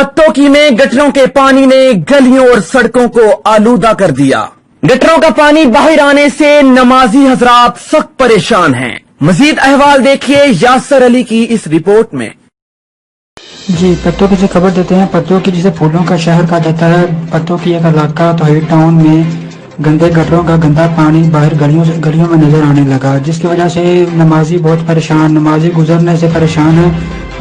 پتوکی میں گٹروں کے پانی نے گلیوں اور سڑکوں کو آلودہ کر دیا۔ گٹروں کا پانی باہر آنے سے نمازی حضرات سخت پریشان ہیں۔ مزید احوال دیکھیے یاسر علی کی اس رپورٹ میں۔ جی پتوکی سے خبر دیتے ہیں۔ پتوکی جسے پھولوں کا شہر کہا جاتا ہے، پتوکی ایک علاقہ توحید ٹاؤن میں گندے گٹروں کا گندا پانی باہر گلیوں میں نظر آنے لگا، جس کی وجہ سے نمازی بہت پریشان، نمازی گزرنے سے پریشان ہیں۔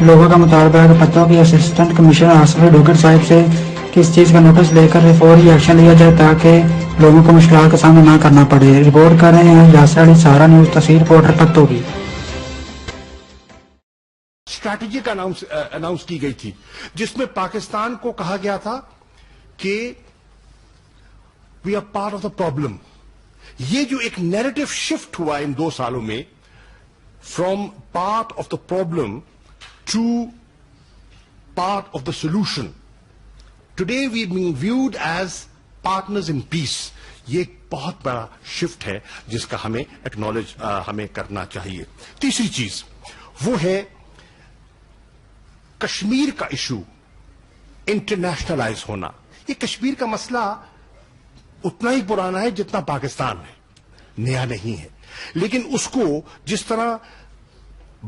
لوگوں کا مطالبہ ہے کہ پتوکی اسسٹنٹ کمشنر آصف ڈوگر صاحب سے کس چیز کا نوٹس لے کر فوری ایکشن لیا جائے تاکہ لوگوں کو مشکلات کا سامنا نہ کرنا پڑے۔ رپورٹ کر رہے ہیں یاسر علی، سہارا نیوز، تصویر رپورٹر پتوکی۔ اسٹریٹجی کا اناؤنس کی گئی تھی جس میں پاکستان کو کہا گیا تھا کہ we are part of the problem. یہ جو ایک نیریٹو شفٹ ہوا ان 2 سالوں میں، from part of the problem to part of the solution, today we being viewed as partners in peace, یہ ایک بہت بڑا شفٹ ہے جس کا ہمیں ایکنالج ہمیں کرنا چاہیے۔ تیسری چیز وہ ہے کشمیر کا ایشو انٹرنیشنلائز ہونا۔ یہ کشمیر کا مسئلہ اتنا ہی پرانا ہے جتنا پاکستان ہے، نیا نہیں ہے، لیکن اس کو جس طرح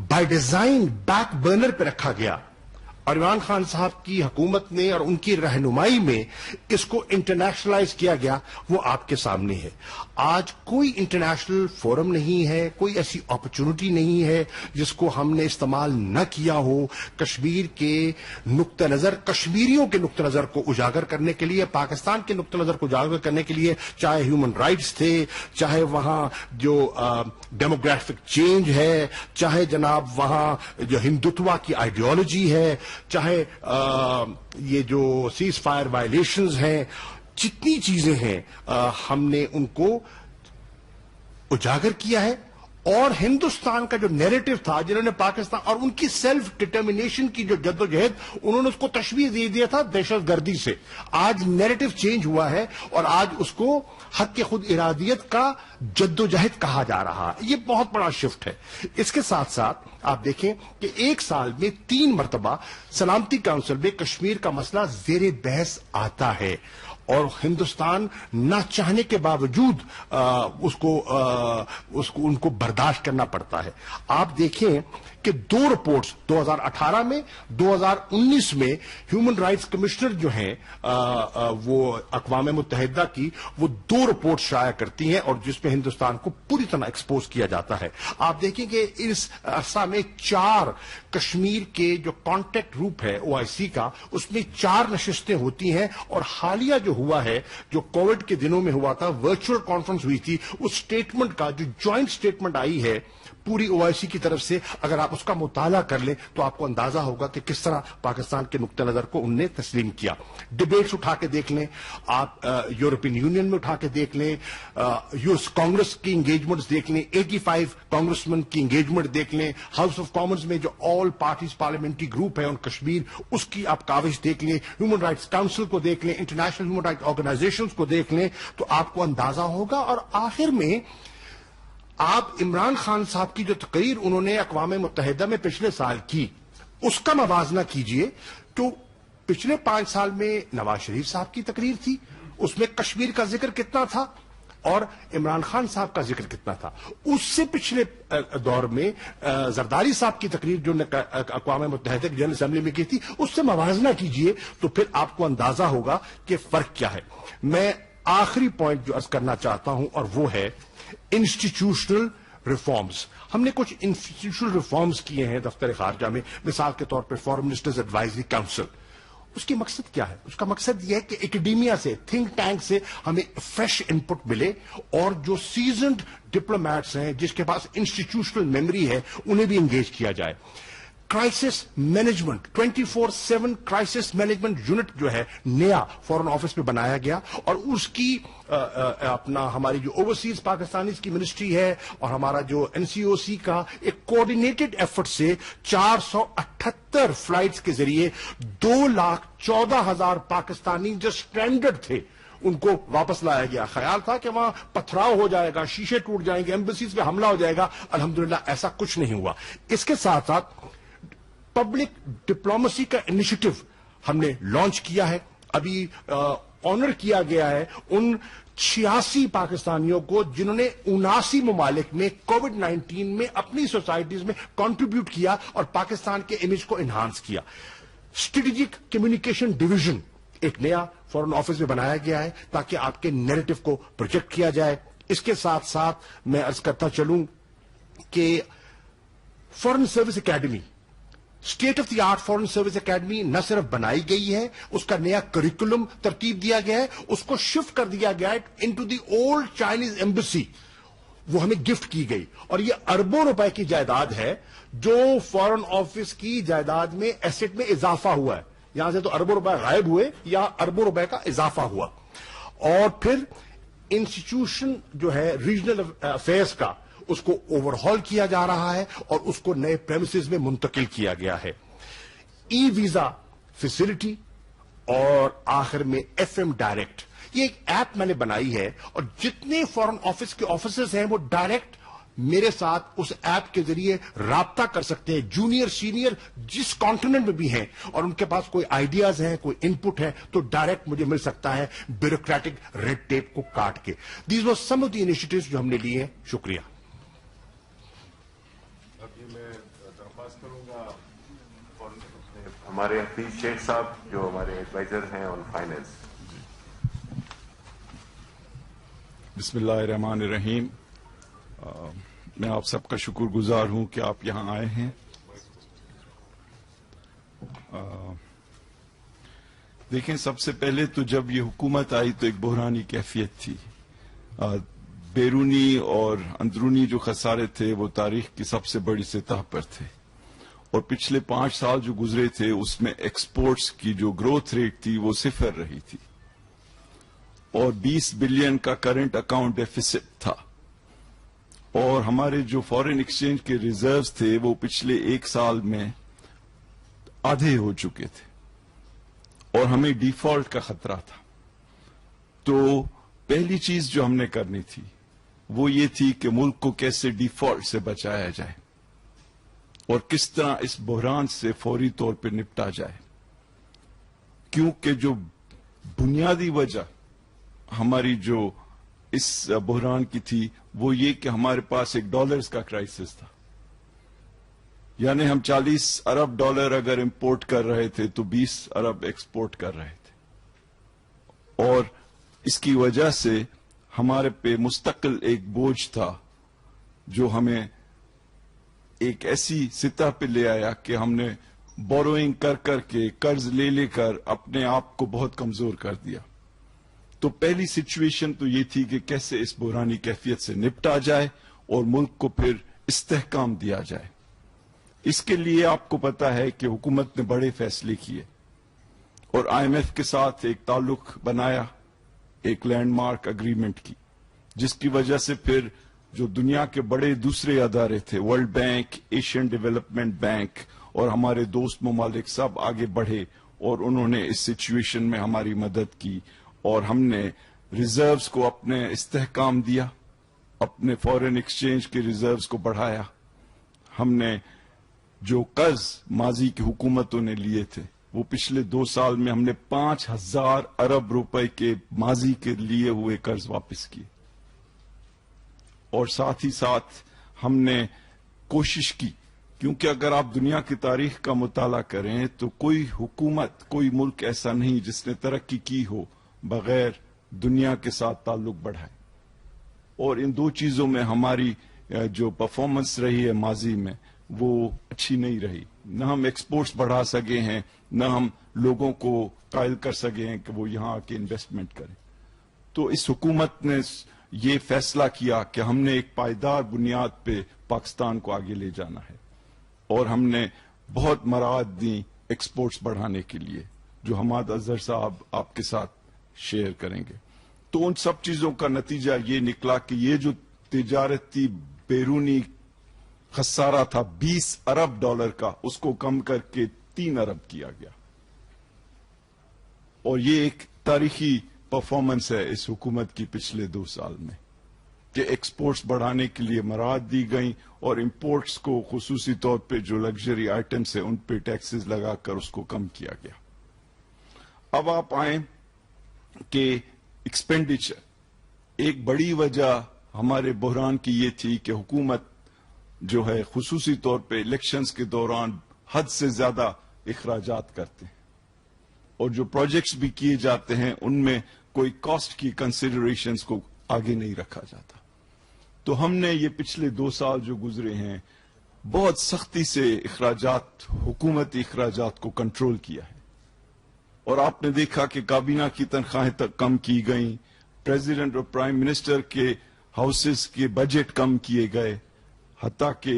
بائی ڈیزائن بیک برنر پہ رکھا گیا اور عمران خان صاحب کی حکومت نے اور ان کی رہنمائی میں اس کو انٹرنیشنلائز کیا گیا، وہ آپ کے سامنے ہے۔ آج کوئی انٹرنیشنل فورم نہیں ہے، کوئی ایسی اپرچونٹی نہیں ہے جس کو ہم نے استعمال نہ کیا ہو کشمیر کے نقطہ نظر، کشمیریوں کے نقطہ نظر کو اجاگر کرنے کے لیے، پاکستان کے نقطہ نظر کو اجاگر کرنے کے لیے، چاہے ہیومن رائٹس تھے، چاہے وہاں جو ڈیموگرافک چینج ہے، چاہے جناب وہاں جو ہندوتوا کی آئیڈیالوجی ہے، چاہے یہ جو سیز فائر وائلیشنز ہیں، جتنی چیزیں ہیں ہم نے ان کو اجاگر کیا ہے۔ اور ہندوستان کا جو نیریٹو تھا، جنہوں نے پاکستان اور ان کی سیلف ڈٹرمنیشن کی جو جد و جہد، انہوں نے اس کو تشبیہ دے دیا تھا دہشت گردی سے۔ آج نیریٹو چینج ہوا ہے اور آج اس کو حق خود ارادیت کا جد و جہد کہا جا رہا ہے۔ یہ بہت بڑا شفٹ ہے۔ اس کے ساتھ ساتھ آپ دیکھیں کہ 1 سال میں 3 مرتبہ سلامتی کونسل میں کشمیر کا مسئلہ زیر بحث آتا ہے اور ہندوستان نہ چاہنے کے باوجود ان کو برداشت کرنا پڑتا ہے۔ آپ دیکھیں کہ 2 رپورٹس 2018 میں، 2019 میں ہیومن رائٹس کمشنر جو ہیں وہ اقوام متحدہ کی، وہ 2 رپورٹ شائع کرتی ہیں اور جس میں ہندوستان کو پوری طرح ایکسپوز کیا جاتا ہے۔ آپ دیکھیں کہ اس عرصہ میں 4 کشمیر کے جو کانٹیکٹ گروپ ہے OIC کا، اس میں 4 نشستیں ہوتی ہیں اور حالیہ جو ہوا ہے، جو کووڈ کے دنوں میں ہوا تھا، ورچوئل کانفرنس ہوئی تھی، اس سٹیٹمنٹ کا جو جوائنٹ سٹیٹمنٹ آئی ہے پوری OIC کی طرف سے، اگر آپ اس کا مطالعہ کر لیں تو آپ کو اندازہ ہوگا کہ کس طرح پاکستان کے نقطہ نظر کو ان نے تسلیم کیا۔ ڈیبیٹس اٹھا کے دیکھ لیں آپ، یورپین یونین میں اٹھا کے دیکھ لیں، US کانگریس کی انگیجمنٹس دیکھ لیں، 85 کانگریسمین کی انگیجمنٹ دیکھ لیں، ہاؤس آف کامنز میں جو آل پارٹیز پارلیمنٹری گروپ ہے ان کشمیر، اس کی آپ کاوش دیکھ لیں، ہیومن رائٹس کاؤنسل کو دیکھ لیں، انٹرنیشنل ہیومن رائٹس آرگنائزیشنز کو دیکھ لیں، تو آپ کو اندازہ ہوگا۔ اور آخر میں آپ عمران خان صاحب کی جو تقریر انہوں نے اقوام متحدہ میں پچھلے سال کی، اس کا موازنہ کیجئے تو پچھلے 5 سال میں نواز شریف صاحب کی تقریر تھی، اس میں کشمیر کا ذکر کتنا تھا اور عمران خان صاحب کا ذکر کتنا تھا۔ اس سے پچھلے دور میں زرداری صاحب کی تقریر جو اقوام متحدہ کی جنرل اسمبلی میں کی تھی، اس سے موازنہ کیجئے تو پھر آپ کو اندازہ ہوگا کہ فرق کیا ہے۔ میں آخری پوائنٹ جو عرض کرنا چاہتا ہوں اور وہ ہے انسٹیٹیوشنل ریفارمز۔ ہم نے کچھ انسٹیٹیوشنل ریفارمز کیے ہیں دفتر خارجہ میں، مثال کے طور پر فارن منسٹرز ایڈوائزری کاؤنسل۔ اس کی مقصد کیا ہے؟ اس کا مقصد یہ ہے کہ اکیڈیمیا سے، تھنک ٹینک سے ہمیں فریش انپٹ ملے اور جو سیزنڈ ڈپلومیٹس ہیں جس کے پاس انسٹیٹیوشنل میموری ہے انہیں بھی انگیج کیا جائے۔ Crisis management 24/7 crisis management unit جو ہے نیا فورن آفس میں بنایا گیا اور اس کی ہماری جو اوورسیز پاکستانیز کی منسٹری ہے اور ہمارا جو NCOC کا ایک کوآرڈینیٹڈ ایفرٹ سے 478 فلائٹس کے ذریعے 2,14,000 پاکستانی جو سٹرینڈڈ تھے ان کو واپس لایا گیا۔ خیال تھا کہ وہاں پتھراؤ ہو جائے گا، شیشے ٹوٹ جائیں گے، ایمبیسیز پہ حملہ ہو جائے گا، الحمدللہ ایسا کچھ نہیں ہوا۔ اس کے ساتھ ساتھ پبلک ڈپلومیسی کا انیشیٹو ہم نے لانچ کیا ہے. ابھی آنر کیا گیا ہے ان 86 پاکستانیوں کو جنہوں نے 79 ممالک میں کووڈ-19 میں اپنی سوسائٹیز میں کنٹریبیوٹ کیا اور پاکستان کے امیج کو انہانس کیا. اسٹریٹجک کمیونیکیشن ڈویژن ایک نیا فورن آفس میں بنایا گیا ہے تاکہ آپ کے نیریٹو کو پروجیکٹ کیا جائے. اس کے ساتھ ساتھ میں عرض کرتا چلوں کہ foreign service academy, state of the art foreign service academy نہ صرف بنائی گئی ہے، اس کا نیا کریکولم ترتیب دیا گیا ہے، اس کو شفٹ کر دیا گیا ہے into the old Chinese embassy. وہ ہمیں گفٹ کی گئی اور یہ اربوں روپے کی جائیداد ہے جو فورن آفس کی جائیداد میں ایسٹ میں اضافہ ہوا ہے. یہاں سے تو اربوں روپے غائب ہوئے یا اربوں روپے کا اضافہ ہوا. اور پھر انسٹیٹیوشن جو ہے ریجنل افیئرس کا، اس کو اوور ہال کیا جا رہا ہے اور اس کو نئے پریمیسز میں منتقل کیا گیا ہے. ای ویزا فیسلٹی اور آخر میں ایف ایم ڈائریکٹ، یہ ایک ایپ میں نے بنائی ہے اور جتنے فورن آفس کے آفیسرز ہیں وہ ڈائریکٹ میرے ساتھ اس ایپ کے ذریعے رابطہ کر سکتے ہیں، جونیئر سینئر جس کانٹیننٹ میں بھی ہیں، اور ان کے پاس کوئی آئیڈیاز ہیں، کوئی ان پٹ ہے تو ڈائریکٹ مجھے مل سکتا ہے بیوروکریٹک ریڈ ٹیپ کو کاٹ کے. These were some of the initiatives جو ہم نے لیے ہیں. شکریہ. میں درخواست کروں گا ہمارے حفیظ شیخ صاحب جو ہمارے ایڈوائزر ہیں آن فائنینس. بسم اللہ الرحمن الرحیم. میں آپ سب کا شکر گزار ہوں کہ آپ یہاں آئے ہیں. دیکھیں، سب سے پہلے تو جب یہ حکومت آئی تو ایک بحرانی کیفیت تھی. بیرونی اور اندرونی جو خسارے تھے وہ تاریخ کی سب سے بڑی سطح پر تھے، اور پچھلے 5 سال جو گزرے تھے اس میں ایکسپورٹس کی جو گروتھ ریٹ تھی وہ 0 رہی تھی، اور 20 بلین کا کرنٹ اکاؤنٹ ڈیفیسٹ تھا، اور ہمارے جو فارن ایکسچینج کے ریزروز تھے وہ پچھلے 1 سال میں آدھے ہو چکے تھے، اور ہمیں ڈیفالٹ کا خطرہ تھا. تو پہلی چیز جو ہم نے کرنی تھی وہ یہ تھی کہ ملک کو کیسے ڈیفالٹ سے بچایا جائے اور کس طرح اس بحران سے فوری طور پہ نپٹا جائے. کیونکہ جو بنیادی وجہ ہماری جو اس بحران کی تھی وہ یہ کہ ہمارے پاس ایک ڈالرز کا کرائسس تھا. یعنی ہم 40 ارب ڈالر اگر امپورٹ کر رہے تھے تو 20 ارب ایکسپورٹ کر رہے تھے، اور اس کی وجہ سے ہمارے پہ مستقل ایک بوجھ تھا جو ہمیں ایک ایسی سطح پہ لے آیا کہ ہم نے بوروئنگ کر کر کے، قرض لے لے کر اپنے آپ کو بہت کمزور کر دیا. تو پہلی سچویشن تو یہ تھی کہ کیسے اس بحرانی کیفیت سے نپٹا جائے اور ملک کو پھر استحکام دیا جائے. اس کے لیے آپ کو پتا ہے کہ حکومت نے بڑے فیصلے کیے اور آئی ایم ایف کے ساتھ ایک تعلق بنایا، ایک لینڈ مارک اگریمنٹ کی، جس کی وجہ سے پھر جو دنیا کے بڑے دوسرے ادارے تھے، world bank, Asian development bank اور ہمارے دوست ممالک سب آگے بڑھے اور انہوں نے اس سچویشن میں ہماری مدد کی، اور ہم نے ریزروز کو اپنے استحکام دیا، اپنے فارن ایکسچینج کے ریزروز کو بڑھایا. ہم نے جو قرض ماضی کی حکومتوں نے لیے تھے وہ پچھلے 2 سال میں ہم نے 5000 ارب روپے کے ماضی کے لیے ہوئے قرض واپس کیے، اور ساتھ ہی ساتھ ہم نے کوشش کی، کیونکہ اگر آپ دنیا کی تاریخ کا مطالعہ کریں تو کوئی حکومت، کوئی ملک ایسا نہیں جس نے ترقی کی ہو بغیر دنیا کے ساتھ تعلق بڑھائے. اور ان 2 چیزوں میں ہماری جو پرفارمنس رہی ہے ماضی میں وہ اچھی نہیں رہی. نہ ہم ایکسپورٹس بڑھا سکے ہیں، نہ ہم لوگوں کو قائل کر سکے ہیں کہ وہ یہاں آ کے انویسٹمنٹ کریں. تو اس حکومت نے یہ فیصلہ کیا کہ ہم نے ایک پائیدار بنیاد پہ پاکستان کو آگے لے جانا ہے، اور ہم نے بہت مراعات دی ایکسپورٹس بڑھانے کے لیے، جو حماد اظہر صاحب آپ کے ساتھ شیئر کریں گے. تو ان سب چیزوں کا نتیجہ یہ نکلا کہ یہ جو تجارتی بیرونی خسارہ تھا 20 ارب ڈالر کا، اس کو کم کر کے 3 ارب کیا گیا. اور یہ ایک تاریخی پرفارمنس ہے اس حکومت کی پچھلے 2 سال میں کہ ایکسپورٹس بڑھانے کے لیے مراعات دی گئیں، اور امپورٹس کو خصوصی طور پہ جو لگژری آئٹمس ہیں ان پہ ٹیکسز لگا کر اس کو کم کیا گیا. اب آپ آئیں کہ ایکسپینڈیچر، ایک بڑی وجہ ہمارے بحران کی یہ تھی کہ حکومت جو ہے خصوصی طور پہ الیکشنز کے دوران حد سے زیادہ اخراجات کرتے ہیں، اور جو پروجیکٹس بھی کیے جاتے ہیں ان میں کوئی کاسٹ کی کنسیڈریشنز کو آگے نہیں رکھا جاتا. تو ہم نے یہ پچھلے 2 سال جو گزرے ہیں بہت سختی سے اخراجات، حکومتی اخراجات کو کنٹرول کیا ہے، اور آپ نے دیکھا کہ کابینہ کی تنخواہیں تک کم کی گئیں، پریزیڈنٹ اور پرائم منسٹر کے ہاؤسز کے بجٹ کم کیے گئے، حتیٰ کہ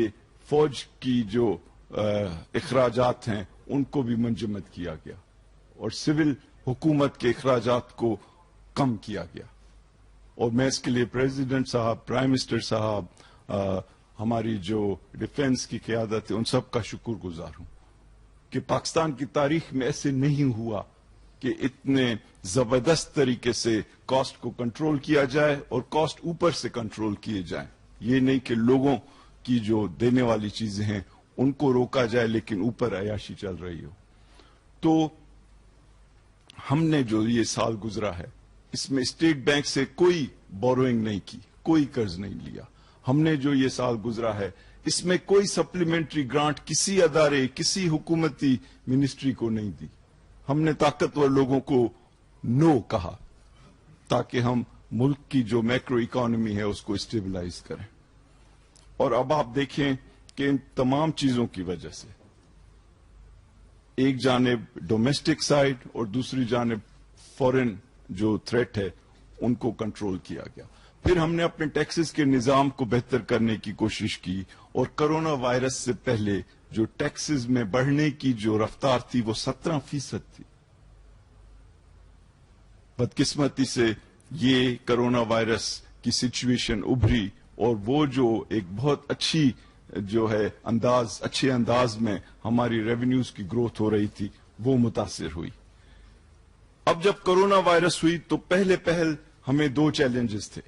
فوج کی جو اخراجات ہیں ان کو بھی منجمد کیا گیا، اور سول حکومت کے اخراجات کو کم کیا گیا. اور میں اس کے لیے پریزیڈنٹ صاحب، پرائم منسٹر صاحب، ہماری جو ڈیفنس کی قیادت ہے ان سب کا شکر گزار ہوں کہ پاکستان کی تاریخ میں ایسے نہیں ہوا کہ اتنے زبردست طریقے سے کاسٹ کو کنٹرول کیا جائے اور کاسٹ اوپر سے کنٹرول کیے جائیں. یہ نہیں کہ لوگوں کی جو دینے والی چیزیں ہیں ان کو روکا جائے لیکن اوپر عیاشی چل رہی ہو. تو ہم نے جو یہ سال گزرا ہے اس میں اسٹیٹ بینک سے کوئی بوروئنگ نہیں کی، کوئی قرض نہیں لیا. ہم نے جو یہ سال گزرا ہے اس میں کوئی سپلیمنٹری گرانٹ کسی ادارے، کسی حکومتی منسٹری کو نہیں دی. ہم نے طاقتور لوگوں کو نو کہا تاکہ ہم ملک کی جو میکرو اکانومی ہے اس کو اسٹیبلائز کریں. اور اب آپ دیکھیں کہ ان تمام چیزوں کی وجہ سے ایک جانب ڈومیسٹک سائڈ اور دوسری جانب فورن جو تھریٹ ہے ان کو کنٹرول کیا گیا. پھر ہم نے اپنے ٹیکسز کے نظام کو بہتر کرنے کی کوشش کی، اور کرونا وائرس سے پہلے جو ٹیکسز میں بڑھنے کی جو رفتار تھی وہ 17% تھی. بدقسمتی سے یہ کرونا وائرس کی سچویشن ابھری، اور وہ جو ایک بہت اچھی جو ہے اچھے انداز میں ہماری ریونیوز کی گروتھ ہو رہی تھی وہ متاثر ہوئی. اب جب کرونا وائرس ہوئی تو پہل ہمیں 2 چیلنجز تھے.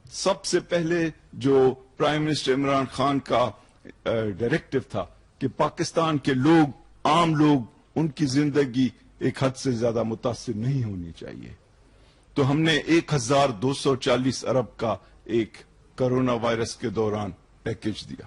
سب سے پہلے جو پرائم منسٹر عمران خان کا ڈائریکٹو تھا کہ پاکستان کے لوگ، عام لوگ، ان کی زندگی ایک حد سے زیادہ متاثر نہیں ہونی چاہیے. تو ہم نے 1240 ارب کا ایک کرونا وائرس کے دوران پیکج دیا،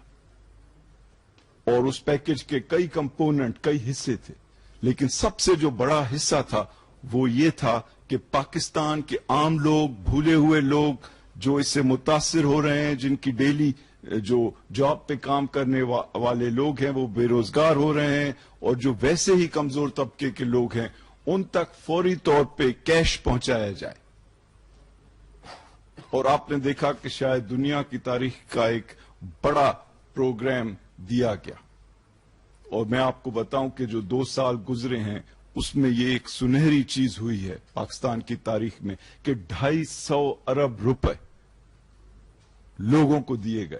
اور اس پیکج کے کئی کمپوننٹ، کئی حصے تھے، لیکن سب سے جو بڑا حصہ تھا وہ یہ تھا کہ پاکستان کے عام لوگ، بھولے ہوئے لوگ جو اس سے متاثر ہو رہے ہیں، جن کی ڈیلی جو جاب پہ کام کرنے والے لوگ ہیں وہ بے روزگار ہو رہے ہیں، اور جو ویسے ہی کمزور طبقے کے لوگ ہیں ان تک فوری طور پہ کیش پہنچایا جائے. اور آپ نے دیکھا کہ شاید دنیا کی تاریخ کا ایک بڑا پروگرام دیا گیا. اور میں آپ کو بتاؤں کہ جو 2 سال گزرے ہیں اس میں یہ ایک سنہری چیز ہوئی ہے پاکستان کی تاریخ میں کہ 250 ارب روپے لوگوں کو دیے گئے،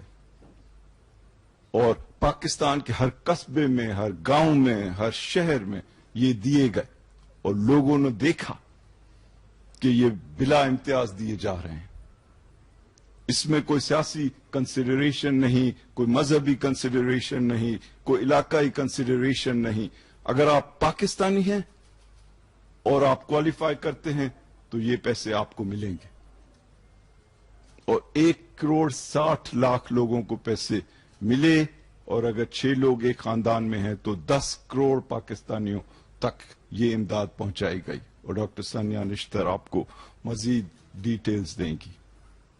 اور پاکستان کے ہر قصبے میں، ہر گاؤں میں، ہر شہر میں یہ دیے گئے، اور لوگوں نے دیکھا کہ یہ بلا امتیاز دیے جا رہے ہیں. اس میں کوئی سیاسی کنسیڈریشن نہیں، کوئی مذہبی کنسیڈریشن نہیں، کوئی علاقائی کنسیڈریشن نہیں. اگر آپ پاکستانی ہیں اور آپ کوالیفائی کرتے ہیں تو یہ پیسے آپ کو ملیں گے. اور 1.60 کروڑ لوگوں کو پیسے ملے، اور اگر 6 لوگ ایک خاندان میں ہیں تو 10 کروڑ پاکستانیوں تک یہ امداد پہنچائی گئی. اور ڈاکٹر ثانیہ نشتر آپ کو مزید ڈیٹیلز دیں گی.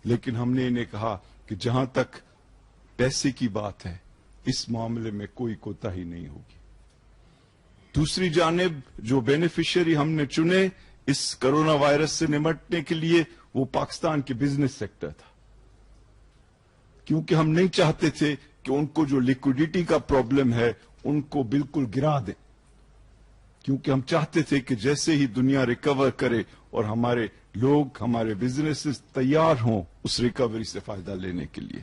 لیکن ہم نے انہیں کہا کہ جہاں تک پیسے کی بات ہے اس معاملے میں کوئی کوتاہی نہیں ہوگی. دوسری جانب جو بینیفیشری ہم نے چنے اس کرونا وائرس سے نمٹنے کے لیے وہ پاکستان کے بزنس سیکٹر تھا، کیونکہ ہم نہیں چاہتے تھے کہ ان کو جو لیکوڈیٹی کا پرابلم ہے ان کو بالکل گرا دیں، کیونکہ ہم چاہتے تھے کہ جیسے ہی دنیا ریکور کرے اور ہمارے لوگ، ہمارے بزنسز تیار ہوں اس ریکوری سے فائدہ لینے کے لیے.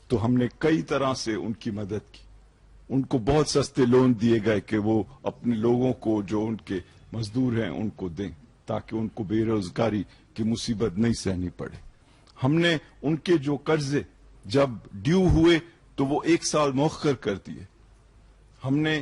تو ہم نے کئی طرح سے ان کی مدد کی. ان کو بہت سستے لون دیے گئے کہ وہ اپنے لوگوں کو جو ان کے مزدور ہیں ان کو دیں تاکہ ان کو بے روزگاری کی مصیبت نہیں سہنی پڑے. ہم نے ان کے جو قرضے جب ڈیو ہوئے تو وہ 1 سال مؤخر کر دیے. ہم نے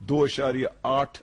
$2.8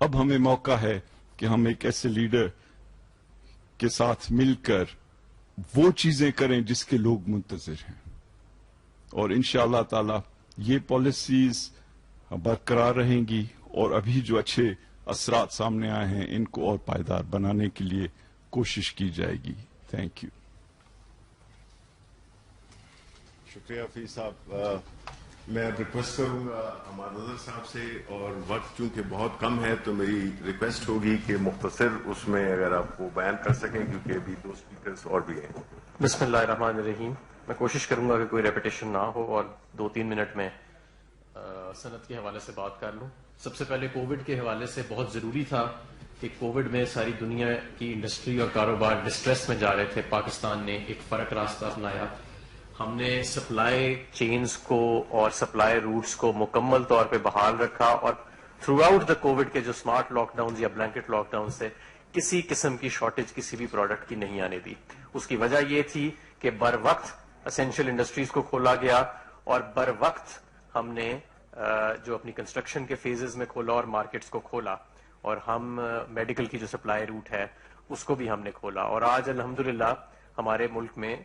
اب ہمیں موقع ہے کہ ہم ایک ایسے لیڈر کے ساتھ مل کر وہ چیزیں کریں جس کے لوگ منتظر ہیں، اور انشاءاللہ تعالی یہ پالیسیز برقرار رہیں گی، اور ابھی جو اچھے اثرات سامنے آئے ہیں ان کو اور پائیدار بنانے کے لیے کوشش کی جائے گی. Thank you. شکریہ حفیظ صاحب. میں ریکویسٹ کروں گا ہمارے نظر صاحب سے، اور وقت چونکہ بہت کم ہے تو میری ریکویسٹ ہوگی کہ مختصر اس میں اگر آپ وہ بیان کر سکیں، کیونکہ ابھی 2 اسپیکرز اور بھی ہیں. بسم اللہ الرحمن الرحیم. میں کوشش کروں گا کہ کوئی ریپیٹیشن نہ ہو اور 2-3 منٹ میں صنعت کے حوالے سے بات کر لوں. سب سے پہلے کووڈ کے حوالے سے بہت ضروری تھا کہ کووڈ میں ساری دنیا کی انڈسٹری اور کاروبار ڈسٹریس میں جا رہے تھے. پاکستان نے ایک فرق راستہ اپنایا. ہم نے سپلائی چینز کو اور سپلائی روٹس کو مکمل طور پہ بحال رکھا، اور تھرو آؤٹ دا کووڈ کے جو اسمارٹ لاک ڈاؤن یا بلینکٹ لاک ڈاؤن سے کسی قسم کی شارٹیج کسی بھی پروڈکٹ کی نہیں آنے دی. اس کی وجہ یہ تھی کہ بر وقت اسینشیل انڈسٹریز کو کھولا گیا، اور بر وقت ہم نے جو اپنی کنسٹرکشن کے فیزز میں کھولا اور مارکیٹس کو کھولا، اور ہم میڈیکل کی جو سپلائی روٹ ہے اس کو بھی ہم نے کھولا. اور آج الحمدللہ ہمارے ملک میں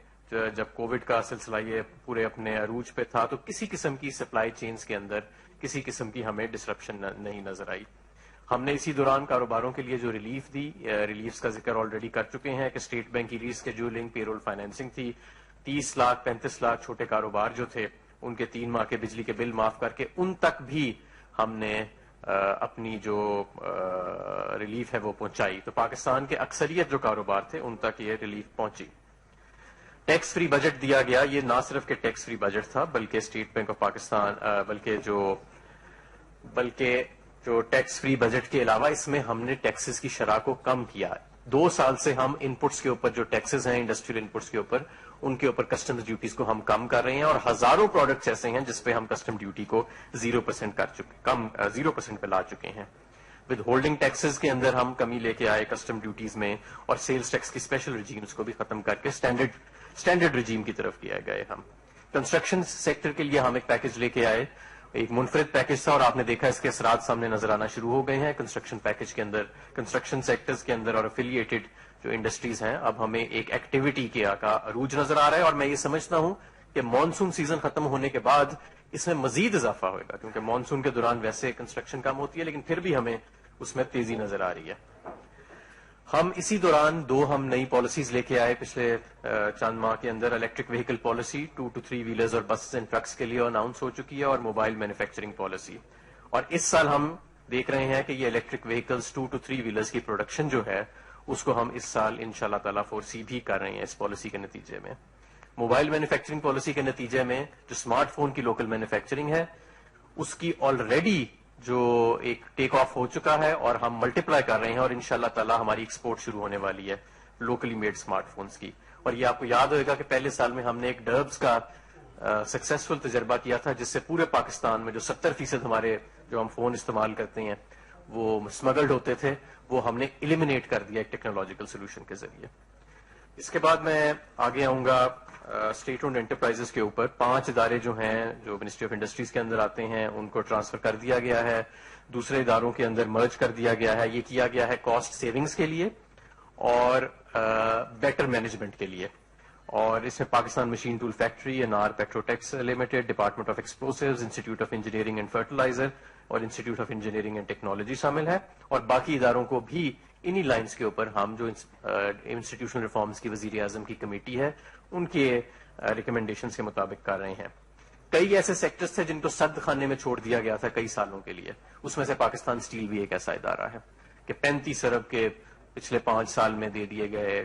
جب کووڈ کا سلسلہ یہ پورے اپنے عروج پہ تھا تو کسی قسم کی سپلائی چینز کے اندر کسی قسم کی ہمیں ڈسرپشن نہیں نظر آئی. ہم نے اسی دوران کاروباروں کے لیے جو ریلیف دی، ریلیفز کا ذکر آلریڈی کر چکے ہیں کہ اسٹیٹ بینک کی ری اسکیڈولنگ، پے رول فائنینسنگ تھی. 30 لاکھ 35 لاکھ چھوٹے کاروبار جو تھے ان کے 3 ماہ کے بجلی کے بل معاف کر کے ان تک بھی ہم نے اپنی جو ریلیف ہے وہ پہنچائی. تو پاکستان کے اکثریت جو کاروبار تھے ان تک یہ ریلیف پہنچی. ٹیکس فری بجٹ دیا گیا. یہ نہ صرف کہ ٹیکس فری بجٹ تھا بلکہ اسٹیٹ بینک آف پاکستان بلکہ جو ٹیکس فری بجٹ کے علاوہ اس میں ہم نے ٹیکسز کی شرح کو کم کیا. 2 سال سے ہم ان پٹس کے اوپر جو ٹیکسز ہیں انڈسٹریل ان پٹس کے اوپر، ان کے اوپر کسٹمز ڈیوٹیز کو ہم کم کر رہے ہیں، اور ہزاروں پروڈکٹس ایسے ہیں جس پہ ہم کسٹم ڈیوٹی کو 0% پہ لا چکے ہیں. ود ہولڈنگ ٹیکسز کے اندر ہم کمی لے کے آئے کسٹم ڈیوٹیز میں، اور سیلز ٹیکس کی اسپیشل رجیمز کو بھی ختم کر کے اسٹینڈرڈ رجیم کی طرف کیا گئے. ہم کنسٹرکشن سیکٹر کے لیے ہم ایک پیکج لے کے آئے. ایک منفرد پیکج تھا اور آپ نے دیکھا اس کے اثرات سامنے نظر آنا شروع ہو گئے ہیں. کنسٹرکشن پیکج کے اندر کنسٹرکشن سیکٹرز کے اندر اور افیلیٹڈ جو انڈسٹریز ہیں اب ہمیں ایک ایکٹیویٹی کا عروج نظر آ رہا ہے، اور میں یہ سمجھتا ہوں کہ مانسون سیزن ختم ہونے کے بعد اس میں مزید اضافہ ہوئے گا، کیونکہ مانسون کے دوران ویسے کنسٹرکشن کم ہوتی ہے لیکن پھر بھی ہمیں اس میں تیزی نظر آ رہی ہے. ہم اسی دوران 2 نئی پالیسیز لے کے آئے پچھلے چند ماہ کے اندر. Electric vehicle policy 2 to 3 wheelers اور بسز اینڈ ٹرکس کے لیے اناؤنس ہو چکی ہے، اور موبائل مینوفیکچرنگ پالیسی. اور اس سال ہم دیکھ رہے ہیں کہ یہ الیکٹرک وہیکلز 2 to 3 ویلرز کی پروڈکشن جو ہے اس کو ہم اس سال انشاءاللہ تعالیٰ فورسی بھی کر رہے ہیں اس پالیسی کے نتیجے میں. موبائل مینوفیکچرنگ پالیسی کے نتیجے میں جو اسمارٹ فون کی لوکل مینوفیکچرنگ ہے اس کی آلریڈی جو ایک ٹیک آف ہو چکا ہے، اور ہم ملٹیپلائی کر رہے ہیں، اور انشاءاللہ تعالیٰ ہماری ایکسپورٹ شروع ہونے والی ہے لوکلی میڈ اسمارٹ فونز کی. اور یہ آپ کو یاد ہوئے گا کہ پہلے سال میں ہم نے ایک ڈربز کا سکسیسفل تجربہ کیا تھا، جس سے پورے پاکستان میں جو 70% ہمارے جو ہم فون استعمال کرتے ہیں وہ اسمگلڈ ہوتے تھے، وہ ہم نے ایلیمینیٹ کر دیا ایک ٹیکنالوجیکل سولوشن کے ذریعے. اس کے بعد میں آگے آؤں گا اسٹیٹ اونڈ انٹرپرائزز کے اوپر. 5 ادارے جو ہیں جو منسٹری آف انڈسٹریز کے اندر آتے ہیں ان کو ٹرانسفر کر دیا گیا ہے، دوسرے اداروں کے اندر مرج کر دیا گیا ہے. یہ کیا گیا ہے کاسٹ سیونگز کے لیے اور بیٹر مینجمنٹ کے لیے. اور اس میں پاکستان مشین ٹول فیکٹری، انار Petrotex limited, department of explosives, institute of engineering and fertilizer اور institute of engineering and technology شامل ہے. اور باقی اداروں کو بھی انہی لائنز کے اوپر ہم جو انسٹیٹیوشنل ریفارمز کی وزیر اعظم کی کمیٹی ہے ان کے ریکمنڈیشنز کے مطابق کر رہے ہیں. کئی ایسے سیکٹرز تھے جن کو سرد خانے میں چھوڑ دیا گیا تھا کئی سالوں کے لیے. اس میں سے پاکستان اسٹیل بھی ایک ایسا ادارہ ہے کہ 35 ارب کے پچھلے 5 سال میں دے دیے گئے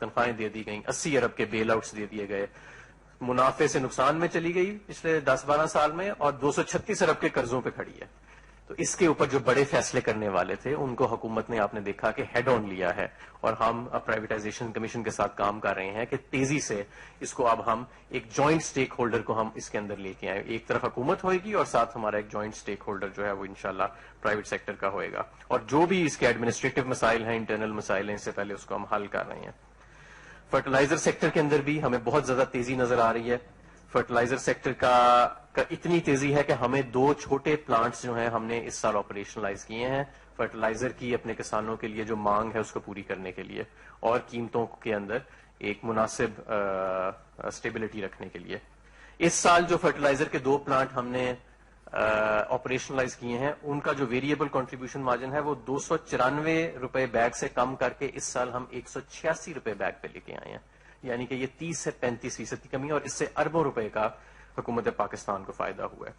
تنخواہیں دے دی گئیں، 80 ارب کے بیل آؤٹس دے دیے گئے، منافع سے نقصان میں چلی گئی پچھلے 10-12 سال میں، اور 236 ارب کے قرضوں پہ کھڑی ہے. تو اس کے اوپر جو بڑے فیصلے کرنے والے تھے ان کو حکومت نے آپ نے دیکھا کہ ہیڈ آن لیا ہے، اور ہم اب پرائیویٹائزیشن کمیشن کے ساتھ کام کر رہے ہیں کہ تیزی سے اس کو اب ہم ایک جوائنٹ سٹیک ہولڈر کو ہم اس کے اندر لے کے آئیں. ایک طرف حکومت ہوئے گی اور ساتھ ہمارا ایک جوائنٹ سٹیک ہولڈر جو ہے وہ انشاءاللہ پرائیویٹ سیکٹر کا ہوئے گا. اور جو بھی اس کے ایڈمنسٹریٹو مسائل ہیں، انٹرنل مسائل ہیں، اس سے پہلے اس کو ہم حل کر رہے ہیں. فرٹیلائزر سیکٹر کے اندر بھی ہمیں بہت زیادہ تیزی نظر آ رہی ہے. فرٹیلائزر سیکٹر کا اتنی تیزی ہے کہ ہمیں 2 چھوٹے پلانٹس جو ہیں ہم نے اس سال آپریشنلائز کیے ہیں. فرٹیلائزر کی اپنے کسانوں کے لیے جو مانگ ہے اس کو پوری کرنے کے لیے اور قیمتوں کے اندر ایک مناسب اسٹیبلٹی رکھنے کے لیے. اس سال جو فرٹیلائزر کے 2 پلانٹ ہم نے آپریشنلائز کیے ہیں ان کا جو ویریبل کنٹریبیوشن مارجن ہے وہ 294 روپے بیگ سے کم کر کے اس سال ہم 186 روپے بیگ پہ لے کے آئے ہیں. یعنی کہ یہ 30 سے 35% کی کمی اور اس سے اربوں روپے کا حکومت پاکستان کو فائدہ ہوا ہے.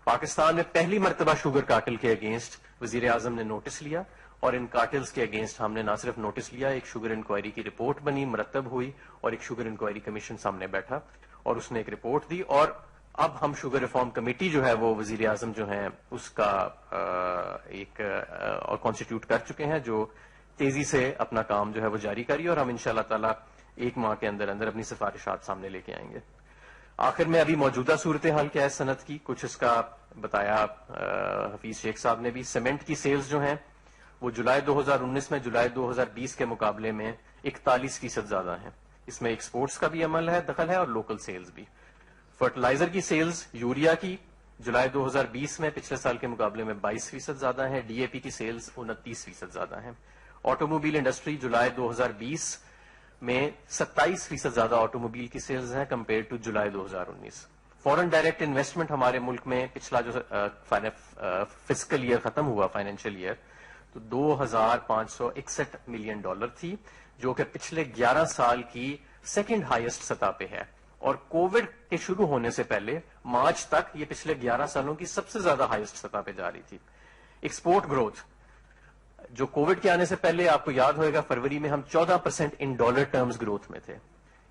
پاکستان میں پہلی مرتبہ شوگر کارٹل کے اگینسٹ وزیر اعظم نے نوٹس لیا اور ان کارٹلز کے اگینسٹ ہم نے نہ صرف نوٹس لیا, ایک شوگر انکوائری کی رپورٹ بنی, مرتب ہوئی اور ایک شوگر انکوائری کمیشن سامنے بیٹھا اور اس نے ایک رپورٹ دی. اور اب ہم شوگر ریفارم کمیٹی جو ہے وہ وزیر اعظم جو ہیں اس کا ایک کانسٹیٹیوٹ کر چکے ہیں جو تیزی سے اپنا کام جو ہے وہ جاری کری اور ہم انشاءاللہ تعالی 1 ماہ کے اندر اپنی سفارشات سامنے لے کے آئیں گے. آخر میں ابھی موجودہ صورتحال کیا ہے صنعت کی, کچھ اس کا بتایا حفیظ شیخ صاحب نے بھی. سیمنٹ کی سیلز جو ہیں وہ جولائی 2019 میں جولائی 2020 کے مقابلے میں 41% زیادہ ہیں. اس میں ایکسپورٹس کا بھی عمل ہے, دخل ہے اور لوکل سیلز بھی. فرٹیلائزر کی سیلز یوریا کی جولائی 2020 میں پچھلے سال کے مقابلے میں 22% زیادہ ہیں. ڈی اے پی کی سیلز 29% زیادہ ہیں. آٹو موبائل انڈسٹری جولائی 2020 میں 27% زیادہ آٹو موبائل کی سیلز ہیں کمپیئر ٹو جولائی 2019. فورن ڈائریکٹ انویسٹمنٹ ہمارے ملک میں پچھلا جو فسکل ایئر ختم ہوا فائنینشیل ایئر تو $2,561 ملین تھی جو کہ پچھلے 11 سال کی سیکنڈ ہائیسٹ سطح پہ ہے. اور کووڈ کے شروع ہونے سے پہلے مارچ تک یہ پچھلے 11 سالوں کی سب سے زیادہ ہائیسٹ سطح پہ جا رہی تھی. ایکسپورٹ گروتھ جو کووڈ کے آنے سے پہلے آپ کو یاد ہوئے گا فروری میں ہم 14% ان ڈالر ٹرمز گروتھ میں تھے.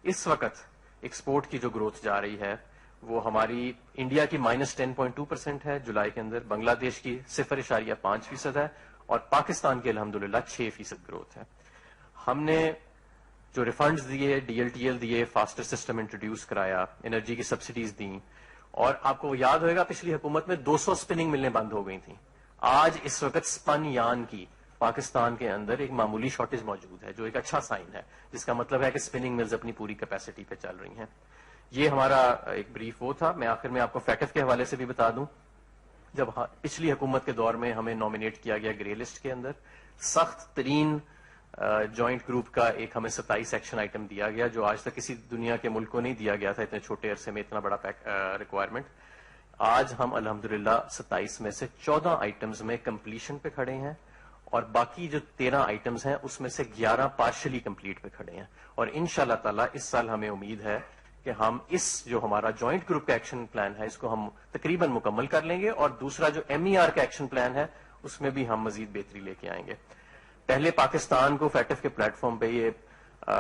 اس وقت ایکسپورٹ کی جو گروتھ جا رہی ہے وہ ہماری انڈیا کی -10.2% ہے جولائی کے اندر, بنگلہ دیش کی 0.5% ہے اور پاکستان کی الحمدللہ 6% گروتھ ہے. ہم نے جو ریفنڈز دیے, ڈی ایل ٹی ایل دیے, فاسٹر سسٹم انٹروڈیوس کرایا, انرجی کی سبسڈیز دیں اور آپ کو یاد ہوئے گا پچھلی حکومت میں 200 اسپننگ ملیں بند ہو گئی تھیں. آج اس وقت اسپن یان کی پاکستان کے اندر ایک معمولی شارٹیج موجود ہے جو ایک اچھا سائن ہے, جس کا مطلب ہے کہ اسپننگ ملز اپنی پوری کیپیسٹی پہ چل رہی ہیں. یہ ہمارا ایک بریف وہ تھا. میں آخر میں آپ کو فیکف کے حوالے سے بھی بتا دوں, جب پچھلی حکومت کے دور میں ہمیں نامینیٹ کیا گیا گرے لسٹ کے اندر, سخت ترین جوائنٹ گروپ کا ایک ہمیں 27 ایکشن آئٹم دیا گیا جو آج تک کسی دنیا کے ملک کو نہیں دیا گیا تھا اتنے چھوٹے عرصے میں اتنا بڑا ریکوائرمنٹ. آج ہم الحمدللہ 27 میں سے 14 آئٹمز میں کمپلیشن پہ کھڑے ہیں اور باقی جو 13 آئٹمز ہیں اس میں سے 11 پارشلی کمپلیٹ پہ کھڑے ہیں. اور انشاءاللہ تعالی اس سال ہمیں امید ہے کہ ہم اس جو ہمارا جوائنٹ گروپ کا ایکشن پلان ہے اس کو ہم تقریباً مکمل کر لیں گے اور دوسرا جو ایم ای آر کا ایکشن پلان ہے اس میں بھی ہم مزید بہتری لے کے آئیں گے. پہلے پاکستان کو فیٹف کے پلیٹ فارم پہ یہ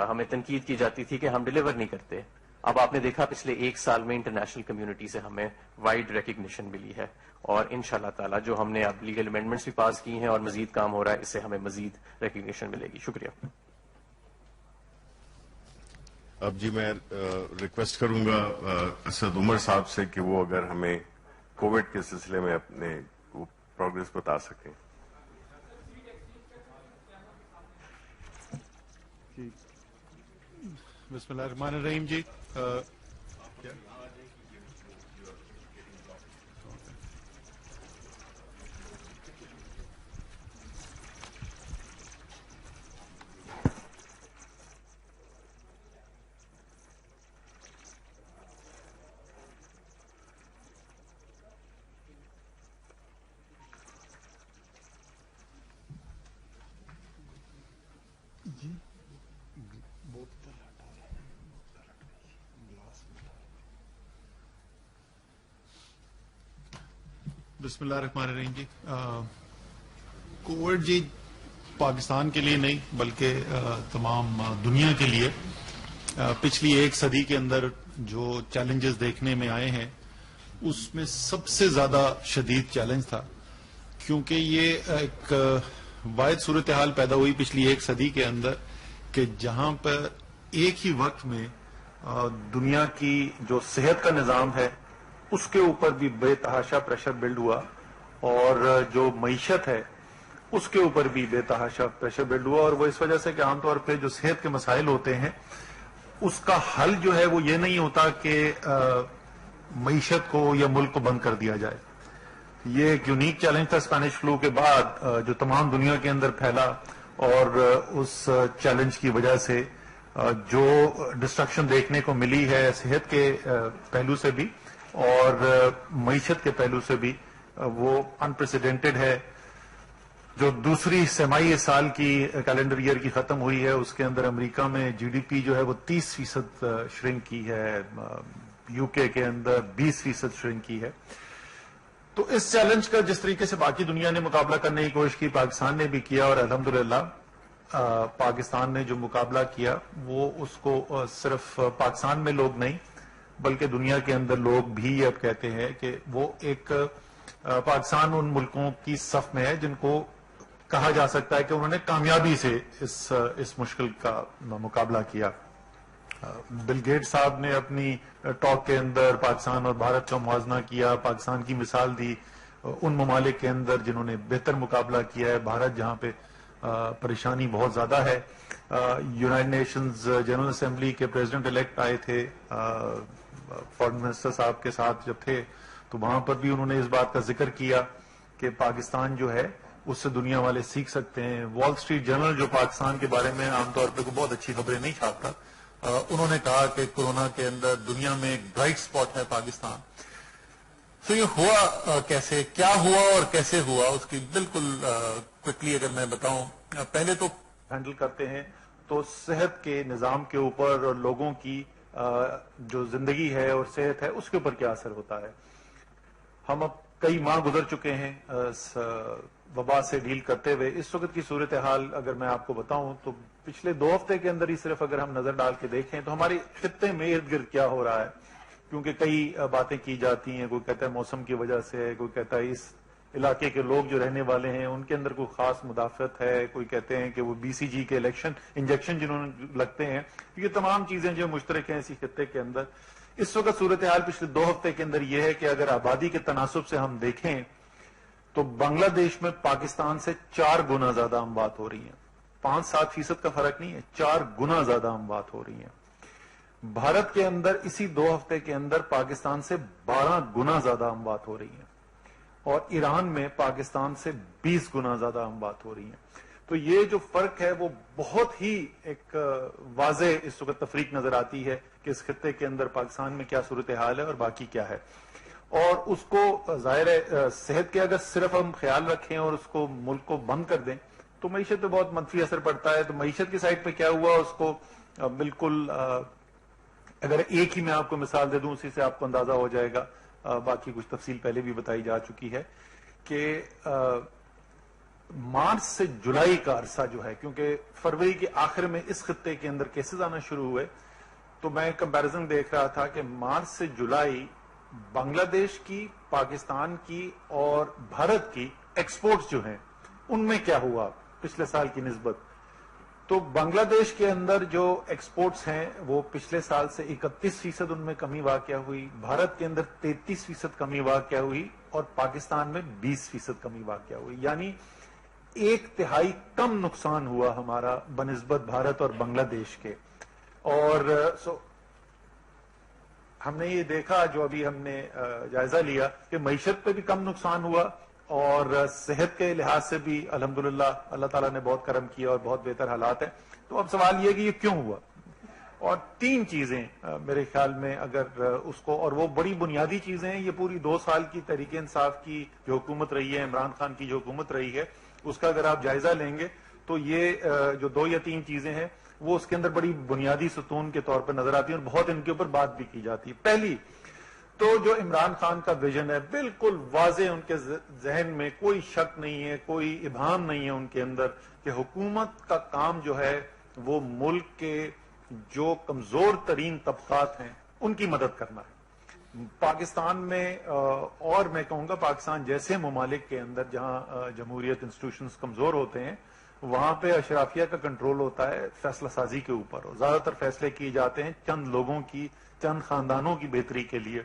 ہمیں تنقید کی جاتی تھی کہ ہم ڈیلیور نہیں کرتے. اب آپ نے دیکھا پچھلے 1 سال میں انٹرنیشنل کمیونٹی سے ہمیں وائڈ ریکگنیشن ملی ہے اور انشاءاللہ تعالی جو ہم نے اب لیگل امینڈمنٹس بھی پاس کی ہیں اور مزید کام ہو رہا ہے اس سے ہمیں مزید ریکگنیشن ملے گی. شکریہ. اب جی میں ریکویسٹ کروں گا اسد عمر صاحب سے کہ وہ اگر ہمیں کووڈ کے سلسلے میں اپنے پروگرس بتا سکیں. بسم اللہ الرحمن الرحیم. جی بسم اللہ الرحمن الرحیم. جی کووڈ جی پاکستان کے لیے نہیں بلکہ تمام دنیا کے لیے پچھلی 1 صدی کے اندر جو چیلنجز دیکھنے میں آئے ہیں اس میں سب سے زیادہ شدید چیلنج تھا, کیونکہ یہ ایک واحد صورتحال پیدا ہوئی پچھلی 1 صدی کے اندر کہ جہاں پر ایک ہی وقت میں دنیا کی جو صحت کا نظام ہے اس کے اوپر بھی بے تحاشا پریشر بلڈ ہوا اور جو معیشت ہے اس کے اوپر بھی بے تحاشا پریشر بلڈ ہوا. اور وہ اس وجہ سے کہ عام طور پہ جو صحت کے مسائل ہوتے ہیں اس کا حل جو ہے وہ یہ نہیں ہوتا کہ معیشت کو یا ملک کو بند کر دیا جائے, یہ ایک یونیک چیلنج تھا اسپینش فلو کے بعد جو تمام دنیا کے اندر پھیلا، اور اس چیلنج کی وجہ سے جو ڈسٹرکشن دیکھنے کو ملی ہے صحت کے پہلو سے بھی اور معیشت کے پہلو سے بھی، وہ انپریسیڈنٹڈ ہے۔ جو دوسری سمائی سال کی کیلنڈر ایئر کی ختم ہوئی ہے، اس کے اندر امریکہ میں جی ڈی پی جو ہے وہ 30% شرنک کی ہے، یو کے اندر 20% شرنک کی ہے۔ تو اس چیلنج کا جس طریقے سے باقی دنیا نے مقابلہ کرنے کی کوشش کی، پاکستان نے بھی کیا، اور الحمدللہ پاکستان نے جو مقابلہ کیا وہ اس کو صرف پاکستان میں لوگ نہیں بلکہ دنیا کے اندر لوگ بھی اب کہتے ہیں کہ وہ ایک پاکستان ان ملکوں کی صف میں ہے جن کو کہا جا سکتا ہے کہ انہوں نے کامیابی سے اس مشکل کا مقابلہ کیا۔ بل گیٹ صاحب نے اپنی ٹاک کے اندر پاکستان اور بھارت کا موازنہ کیا، پاکستان کی مثال دی ان ممالک کے اندر جنہوں نے بہتر مقابلہ کیا ہے، بھارت جہاں پہ پریشانی بہت زیادہ ہے۔ یونائیٹڈ نیشنز جنرل اسمبلی کے پریزیڈنٹ الیکٹ آئے تھے فارن منسٹر صاحب کے ساتھ جب تھے، تو وہاں پر بھی انہوں نے اس بات کا ذکر کیا کہ پاکستان جو ہے اس سے دنیا والے سیکھ سکتے ہیں۔ وال اسٹریٹ جرنل جو پاکستان کے بارے میں عام طور پہ کوئی بہت اچھی خبریں نہیں چھاپتا، انہوں نے کہا کہ کورونا کے اندر دنیا میں ایک برائٹ سپاٹ ہے پاکستان۔ تو یہ ہوا کیسے، کیا ہوا اور کیسے ہوا، اس کی بالکل کوئکلی اگر میں بتاؤں، پہلے تو ہینڈل کرتے ہیں تو صحت کے نظام کے اوپر اور لوگوں کی جو زندگی ہے اور صحت ہے اس کے اوپر کیا اثر ہوتا ہے۔ ہم اب کئی ماہ گزر چکے ہیں اس وبا سے ڈیل کرتے ہوئے۔ اس وقت کی صورتحال اگر میں آپ کو بتاؤں تو پچھلے 2 ہفتے کے اندر ہی صرف اگر ہم نظر ڈال کے دیکھیں تو ہمارے خطے میں ارد گرد کیا ہو رہا ہے، کیونکہ کئی باتیں کی جاتی ہیں، کوئی کہتا ہے موسم کی وجہ سے، کوئی کہتا ہے اس علاقے کے لوگ جو رہنے والے ہیں ان کے اندر کوئی خاص مدافعت ہے، کوئی کہتے ہیں کہ وہ بی سی جی کے انجیکشن جنہوں نے لگتے ہیں۔ یہ تمام چیزیں جو مشترک ہیں اسی خطے کے اندر۔ اس وقت صورتحال پچھلے 2 ہفتے کے اندر یہ ہے کہ اگر آبادی کے تناسب سے ہم دیکھیں تو بنگلہ دیش میں پاکستان سے 4 گنا زیادہ اموات ہو رہی ہیں۔ 5-7% کا فرق نہیں ہے، 4 گنا زیادہ اموات ہو رہی ہیں۔ بھارت کے اندر اسی 2 ہفتے کے اندر پاکستان سے 12 گنا زیادہ اموات ہو رہی ہیں، اور ایران میں پاکستان سے 20 گنا زیادہ اموات ہو رہی ہیں۔ تو یہ جو فرق ہے وہ بہت ہی ایک واضح اس وقت تفریق نظر آتی ہے کہ اس خطے کے اندر پاکستان میں کیا صورتحال ہے اور باقی کیا ہے۔ اور اس کو ظاہر ہے صحت کے اگر صرف ہم خیال رکھیں اور اس کو ملک کو بند کر دیں تو معیشت پہ بہت منفی اثر پڑتا ہے۔ تو معیشت کی سائڈ پہ کیا ہوا اس کو بالکل اگر ایک ہی میں آپ کو مثال دے دوں اسی سے آپ کو اندازہ ہو جائے گا، باقی کچھ تفصیل پہلے بھی بتائی جا چکی ہے کہ مارچ سے جولائی کا عرصہ جو ہے، کیونکہ فروری کے آخر میں اس خطے کے اندر کیسز آنا شروع ہوئے، تو میں کمپیرزن دیکھ رہا تھا کہ مارچ سے جولائی بنگلہ دیش کی، پاکستان کی اور بھارت کی ایکسپورٹس جو ہیں ان میں کیا ہوا پچھلے سال کی نسبت۔ تو بنگلہ دیش کے اندر جو ایکسپورٹس ہیں وہ پچھلے سال سے 31% ان میں کمی واقع ہوئی، بھارت کے اندر 33% کمی واقع ہوئی، اور پاکستان میں 20% کمی واقع ہوئی، یعنی 1/3 کم نقصان ہوا ہمارا بنسبت بھارت اور بنگلہ دیش کے۔ اور ہم نے یہ دیکھا جو ابھی ہم نے جائزہ لیا کہ معیشت پہ بھی کم نقصان ہوا اور صحت کے لحاظ سے بھی الحمدللہ اللہ تعالیٰ نے بہت کرم کیا اور بہت بہتر حالات ہیں۔ تو اب سوال یہ کہ یہ کیوں ہوا، اور 3 چیزیں میرے خیال میں اگر اس کو، اور وہ بڑی بنیادی چیزیں ہیں، یہ پوری 2 سال کی تحریک انصاف کی جو حکومت رہی ہے، عمران خان کی جو حکومت رہی ہے، اس کا اگر آپ جائزہ لیں گے تو یہ جو 2 یا 3 چیزیں ہیں وہ اس کے اندر بڑی بنیادی ستون کے طور پر نظر آتی ہیں اور بہت ان کے اوپر بات بھی کی جاتی ہے۔ پہلی تو جو عمران خان کا ویژن ہے بالکل واضح ان کے ذہن میں، کوئی شک نہیں ہے، کوئی ابہام نہیں ہے ان کے اندر کہ حکومت کا کام جو ہے وہ ملک کے جو کمزور ترین طبقات ہیں ان کی مدد کرنا ہے۔ پاکستان میں اور میں کہوں گا پاکستان جیسے ممالک کے اندر جہاں جمہوریت انسٹیٹیوشنز کمزور ہوتے ہیں وہاں پہ اشرافیہ کا کنٹرول ہوتا ہے فیصلہ سازی کے اوپر، اور زیادہ تر فیصلے کیے جاتے ہیں چند لوگوں کی، چند خاندانوں کی بہتری کے لیے۔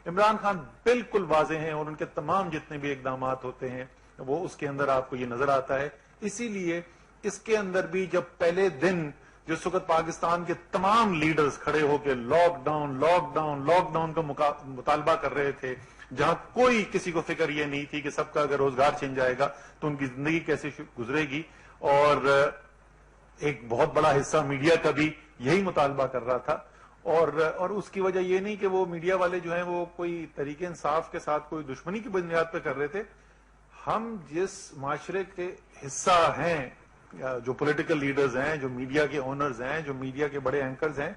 عمران خان بالکل واضح ہیں اور ان کے تمام جتنے بھی اقدامات ہوتے ہیں وہ اس کے اندر آپ کو یہ نظر آتا ہے۔ اسی لیے اس کے اندر بھی جب پہلے دن جس وقت پاکستان کے تمام لیڈرز کھڑے ہو کے لاک ڈاؤن کا مطالبہ کر رہے تھے، جہاں کوئی کسی کو فکر یہ نہیں تھی کہ سب کا اگر روزگار چھن جائے گا تو ان کی زندگی کیسے گزرے گی. اور ایک بہت بڑا حصہ میڈیا کا بھی یہی مطالبہ کر رہا تھا. اور اس کی وجہ یہ نہیں کہ وہ میڈیا والے جو ہیں وہ کوئی تحریک انصاف کے ساتھ کوئی دشمنی کی بنیاد پہ کر رہے تھے. ہم جس معاشرے کے حصہ ہیں, جو پولیٹیکل لیڈرز ہیں, جو میڈیا کے اونرز ہیں, جو میڈیا کے بڑے اینکرز ہیں,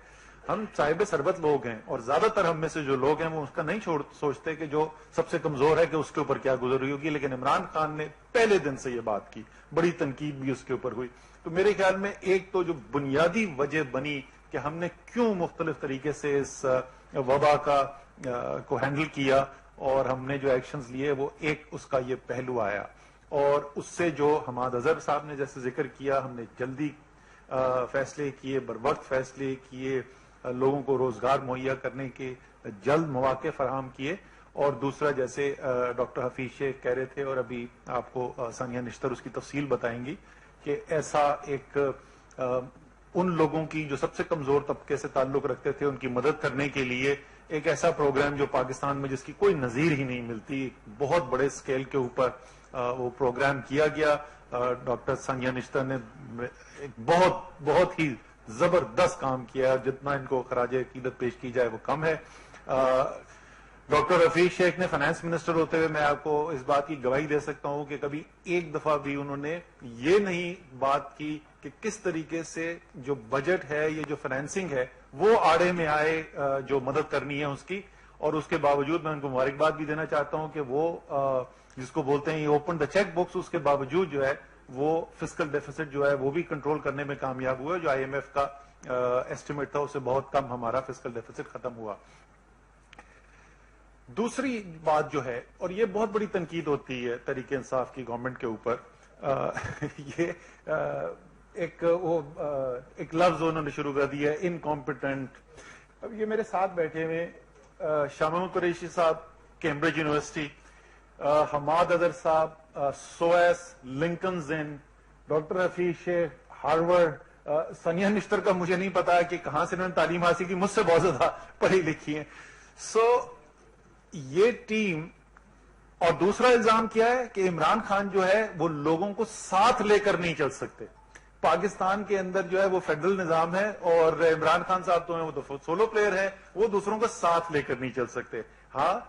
ہم صاحب ثروت لوگ ہیں, اور زیادہ تر ہم میں سے جو لوگ ہیں وہ اس کا نہیں سوچتے کہ جو سب سے کمزور ہے کہ اس کے اوپر کیا گزر رہی ہوگی. لیکن عمران خان نے پہلے دن سے یہ بات کی, بڑی تنقید بھی اس کے اوپر ہوئی. تو میرے خیال میں ایک تو جو بنیادی وجہ بنی کہ ہم نے کیوں مختلف طریقے سے اس وبا کو ہینڈل کیا اور ہم نے جو ایکشنز لیے, وہ ایک اس کا یہ پہلو آیا. اور اس سے جو حماد اظہر صاحب نے جیسے ذکر کیا, ہم نے جلدی فیصلے کیے, بر وقت فیصلے کیے, لوگوں کو روزگار مہیا کرنے کے جلد مواقع فراہم کیے. اور دوسرا جیسے ڈاکٹر حفیظ شیخ کہہ رہے تھے, اور ابھی آپ کو ثانیہ نشتر اس کی تفصیل بتائیں گی, کہ ایسا ایک ان لوگوں کی جو سب سے کمزور طبقے سے تعلق رکھتے تھے ان کی مدد کرنے کے لیے ایک ایسا پروگرام جو پاکستان میں جس کی کوئی نظیر ہی نہیں ملتی, بہت بڑے سکیل کے اوپر وہ پروگرام کیا گیا. ڈاکٹر ثانیہ نشتر نے ایک بہت ہی زبردست کام کیا, جتنا ان کو خراج عقیدت پیش کی جائے وہ کم ہے. ڈاکٹر حفیظ شیخ نے فائنانس منسٹر ہوتے ہوئے میں آپ کو اس بات کی گواہی دے سکتا ہوں کہ کبھی ایک دفعہ بھی انہوں نے یہ نہیں بات کی کہ کس طریقے سے جو بجٹ ہے, یہ جو فائنینسنگ ہے, وہ آڑے میں آئے جو مدد کرنی ہے اس کی. اور اس کے باوجود میں ان کو مبارکباد بھی دینا چاہتا ہوں کہ وہ جس کو بولتے ہیں اوپن دا چیک بکس, اس کے باوجود جو ہے وہ فسکل ڈیفیسٹ جو ہے وہ بھی کنٹرول کرنے میں کامیاب ہوا. جو آئی ایم ایف کا ایسٹیمیٹ تھا اسے بہت کم ہمارا فسکل ڈیفیسٹ ختم ہوا. دوسری بات جو ہے, اور یہ بہت بڑی تنقید ہوتی ہے تحریک انصاف کی گورنمنٹ کے اوپر, یہ ایک لفظ انہوں نے شروع کر دیا ہے, انکمپیٹنٹ. اب یہ میرے ساتھ بیٹھے ہوئے شاہ محمود قریشی صاحب کیمبرج یونیورسٹی, حماد اظہر صاحب سویس, لنکنز ان, ڈاکٹر حفیظ شیخ ہارورڈ, ثانیہ نشتر کا مجھے نہیں پتا کہ کہاں سے انہوں نے تعلیم حاصل کی, مجھ سے بہت زیادہ پڑھی لکھی ہیں. یہ ٹیم. اور دوسرا الزام کیا ہے کہ عمران خان جو ہے وہ لوگوں کو ساتھ لے کر نہیں چل سکتے. پاکستان کے اندر جو ہے وہ فیڈرل نظام ہے, اور عمران خان صاحب تو ہیں وہ تو سولو پلیئر ہے, وہ دوسروں کو ساتھ لے کر نہیں چل سکتے. ہاں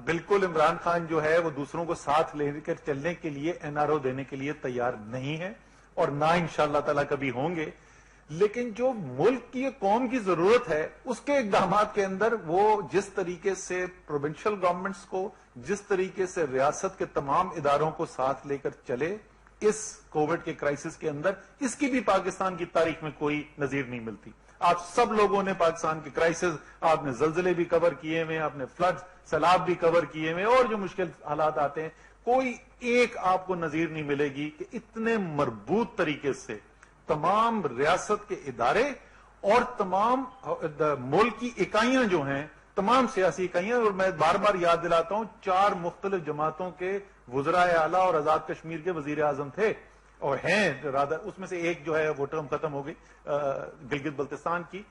بالکل عمران خان جو ہے وہ دوسروں کو ساتھ لے کر چلنے کے لیے این آر او دینے کے لیے تیار نہیں ہے, اور نہ انشاءاللہ تعالی کبھی ہوں گے. لیکن جو ملک کی قوم کی ضرورت ہے اس کے اقدامات کے اندر وہ جس طریقے سے پروونشل گورنمنٹس کو, جس طریقے سے ریاست کے تمام اداروں کو ساتھ لے کر چلے اس کووڈ کے کرائسس کے اندر, اس کی بھی پاکستان کی تاریخ میں کوئی نظیر نہیں ملتی. آپ سب لوگوں نے پاکستان کے کرائسس, آپ نے زلزلے بھی کور کیے ہوئے, آپ نے فلڈ سیلاب بھی کور کیے ہوئے, اور جو مشکل حالات آتے ہیں, کوئی ایک آپ کو نظیر نہیں ملے گی کہ اتنے مربوط طریقے سے تمام ریاست کے ادارے اور تمام ملک کی اکائیاں جو ہیں, تمام سیاسی اکائیاں, اور میں بار بار یاد دلاتا ہوں 4 مختلف جماعتوں کے وزرائے اعلیٰ اور آزاد کشمیر کے وزیر اعظم تھے اور ہیں, اس میں سے ایک جو ہے وہ ٹرم ختم ہو گئی گلگت بلتستان کی,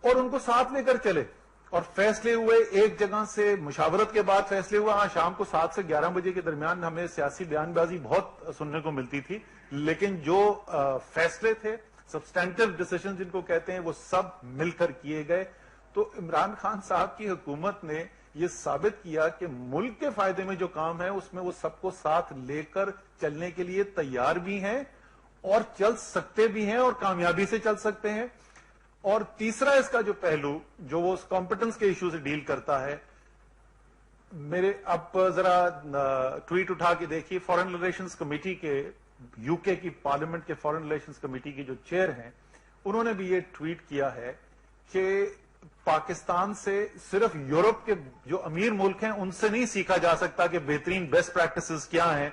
اور ان کو ساتھ لے کر چلے اور فیصلے ہوئے. ایک جگہ سے مشاورت کے بعد فیصلے ہوا. ہاں شام کو 7 سے 11 بجے کے درمیان ہمیں سیاسی بیان بازی بہت سننے کو ملتی تھی, لیکن جو فیصلے تھے, سبسٹینٹیو ڈیسیژن جن کو کہتے ہیں, وہ سب مل کر کیے گئے. تو عمران خان صاحب کی حکومت نے یہ ثابت کیا کہ ملک کے فائدے میں جو کام ہے اس میں وہ سب کو ساتھ لے کر چلنے کے لیے تیار بھی ہیں, اور چل سکتے بھی ہیں, اور کامیابی سے چل سکتے ہیں. اور تیسرا اس کا جو پہلو جو وہ اس کمپٹنس کے ایشو سے ڈیل کرتا ہے, میرے اب ذرا ٹویٹ اٹھا کے دیکھیے, فارن ریلیشنز کمیٹی کے, یو کے کی پارلیمنٹ کے فارن ریلیشنز کمیٹی کے جو چیئر ہیں, انہوں نے بھی یہ ٹویٹ کیا ہے کہ پاکستان سے صرف یورپ کے جو امیر ملک ہیں ان سے نہیں سیکھا جا سکتا کہ بہترین بیسٹ پریکٹسز کیا ہیں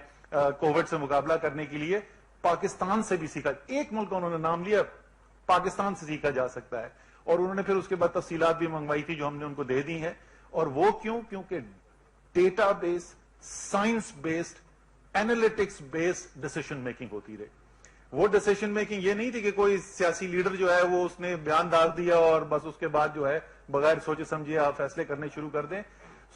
کووڈ سے مقابلہ کرنے کے لیے, پاکستان سے بھی سیکھا. ایک ملک کا انہوں نے نام لیا, پاکستان سے سیکھا جا سکتا ہے. اور انہوں نے پھر اس کے بعد تفصیلات بھی منگوائی تھی جو ہم نے ان کو دے دی ہیں. اور وہ کیونکہ data base, science based, analytics based decision making ہوتی رہے. وہ ڈیسیشن میکنگ یہ نہیں تھی کہ کوئی سیاسی لیڈر جو ہے وہ اس نے بیان ڈال دیا اور بس اس کے بعد جو ہے بغیر سوچے سمجھے آپ فیصلے کرنے شروع کر دیں.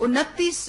29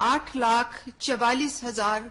8,44,000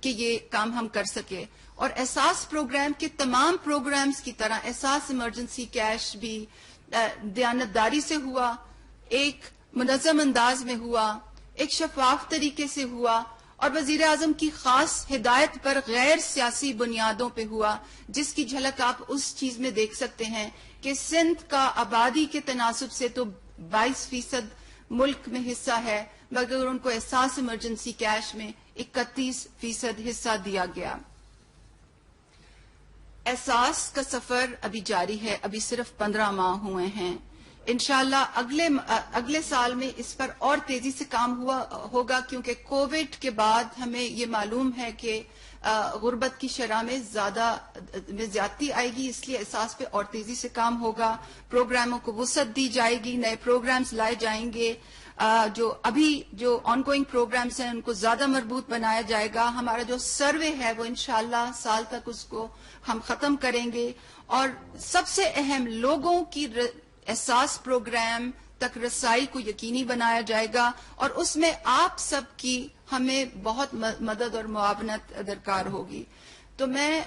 کہ یہ کام ہم کر سکے. اور احساس پروگرام کے تمام پروگرامز کی طرح احساس ایمرجنسی کیش بھی دیانتداری سے ہوا, ایک منظم انداز میں ہوا, ایک شفاف طریقے سے ہوا, اور وزیر اعظم کی خاص ہدایت پر غیر سیاسی بنیادوں پہ ہوا, جس کی جھلک آپ اس چیز میں دیکھ سکتے ہیں کہ سندھ کا آبادی کے تناسب سے تو 22% ملک میں حصہ ہے, مگر ان کو احساس ایمرجنسی کیش میں 31% حصہ دیا گیا. احساس کا سفر ابھی جاری ہے, ابھی صرف 15 ماہ ہوئے ہیں. انشاءاللہ اگلے سال میں اس پر اور تیزی سے کام ہوگا, کیونکہ کووڈ کے بعد ہمیں یہ معلوم ہے کہ غربت کی شرح میں زیادتی آئے گی, اس لیے احساس پہ اور تیزی سے کام ہوگا. پروگراموں کو وسعت دی جائے گی, نئے پروگرامز لائے جائیں گے, جو آن گوئنگ پروگرامز ہیں ان کو زیادہ مربوط بنایا جائے گا. ہمارا جو سروے ہے وہ انشاءاللہ سال تک اس کو ہم ختم کریں گے, اور سب سے اہم لوگوں کی احساس پروگرام تک رسائی کو یقینی بنایا جائے گا, اور اس میں آپ سب کی ہمیں بہت مدد اور معاونت درکار ہوگی. تو میں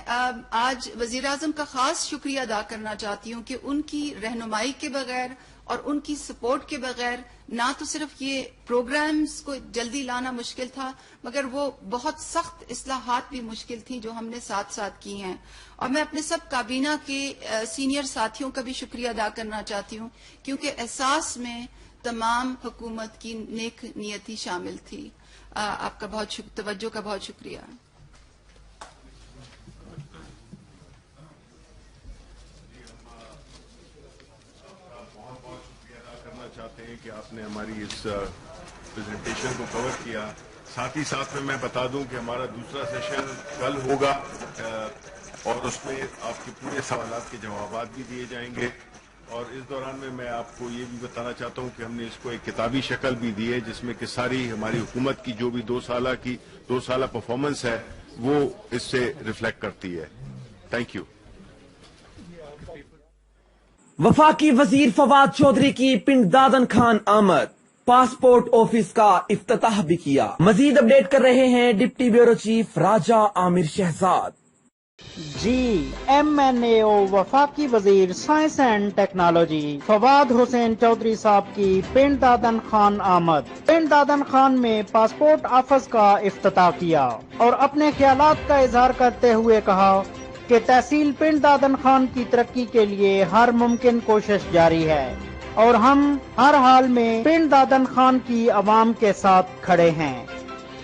آج وزیر اعظم کا خاص شکریہ ادا کرنا چاہتی ہوں کہ ان کی رہنمائی کے بغیر اور ان کی سپورٹ کے بغیر نہ تو صرف یہ پروگرامز کو جلدی لانا مشکل تھا, مگر وہ بہت سخت اصلاحات بھی مشکل تھیں جو ہم نے ساتھ ساتھ کی ہیں. اور میں اپنے سب کابینہ کے سینئر ساتھیوں کا بھی شکریہ ادا کرنا چاہتی ہوں, کیونکہ احساس میں تمام حکومت کی نیک نیتی شامل تھی. آپ کا توجہ کا بہت شکریہ. چاہتے ہیں کہ آپ نے ہماری اس پریزنٹیشن کو کور کیا. ساتھ ہی ساتھ میں بتا دوں کہ ہمارا دوسرا سیشن کل ہوگا, اور اس میں آپ کے پورے سوالات کے جوابات بھی دیے جائیں گے. اور اس دوران میں آپ کو یہ بھی بتانا چاہتا ہوں کہ ہم نے اس کو ایک کتابی شکل بھی دی ہے, جس میں کہ ساری ہماری حکومت کی جو بھی 2 سالہ پرفارمنس ہے وہ اس سے ریفلیکٹ کرتی ہے. Thank you. وفاقی وزیر فواد چودھری کی پنڈ دادن خان آمد, پاسپورٹ آفس کا افتتاح بھی کیا. مزید اپڈیٹ کر رہے ہیں ڈپٹی بیورو چیف راجہ عامر شہزاد. جی MNAO وفاقی وزیر science and technology Fawad Hussain Chaudhry صاحب کی پنڈ دادن خان آمد. پنڈ دادن خان میں پاسپورٹ آفس کا افتتاح کیا اور اپنے خیالات کا اظہار کرتے ہوئے کہا کہ تحصیل پنڈ دادن خان کی ترقی کے لیے ہر ممکن کوشش جاری ہے, اور ہم ہر حال میں پنڈ دادن خان کی عوام کے ساتھ کھڑے ہیں.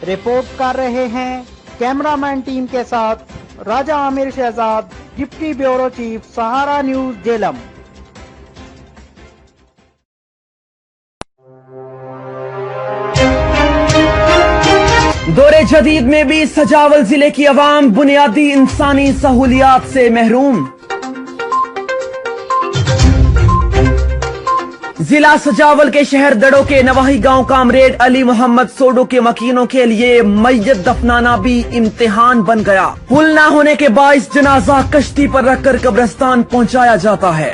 رپورٹ کر رہے ہیں کیمرہ مین ٹیم کے ساتھ راجہ عامر شہزاد, ڈپٹی بیورو چیف, سہارا نیوز, جیلم. دور جدید میں بھی سجاول ضلع کی عوام بنیادی انسانی سہولیات سے محروم. ضلع سجاول کے شہر دڑو کے نواحی گاؤں کامریڈ علی محمد سوڈو کے مکینوں کے لیے میت دفنانا بھی امتحان بن گیا. پل نہ ہونے کے باعث جنازہ کشتی پر رکھ کر قبرستان پہنچایا جاتا ہے.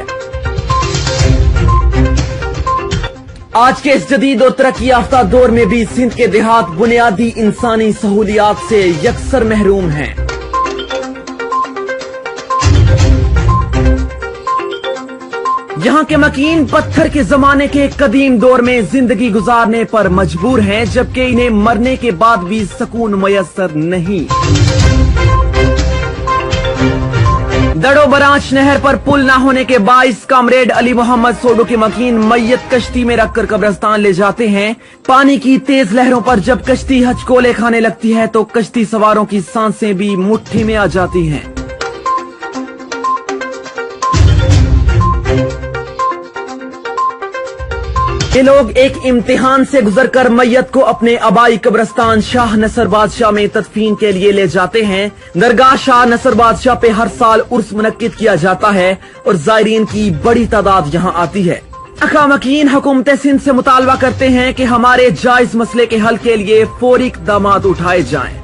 آج کے اس جدید اور ترقی یافتہ دور میں بھی سندھ کے دیہات بنیادی انسانی سہولیات سے یکسر محروم ہیں. یہاں کے مکین پتھر کے زمانے کے قدیم دور میں زندگی گزارنے پر مجبور ہیں, جبکہ انہیں مرنے کے بعد بھی سکون میسر نہیں. دڑو برانچ نہر پر پل نہ ہونے کے باعث کامریڈ علی محمد سوڈو کے مکین میت کشتی میں رکھ کر قبرستان لے جاتے ہیں. پانی کی تیز لہروں پر جب کشتی ہچکولے کھانے لگتی ہے تو کشتی سواروں کی سانسیں بھی مٹھی میں آ جاتی ہیں. یہ لوگ ایک امتحان سے گزر کر میت کو اپنے آبائی قبرستان شاہ نصر بادشاہ میں تدفین کے لیے لے جاتے ہیں. درگاہ شاہ نصر بادشاہ پہ ہر سال عرس منعقد کیا جاتا ہے اور زائرین کی بڑی تعداد یہاں آتی ہے. مکین حکومت سندھ سے مطالبہ کرتے ہیں کہ ہمارے جائز مسئلے کے حل کے لیے فوری اقدامات اٹھائے جائیں.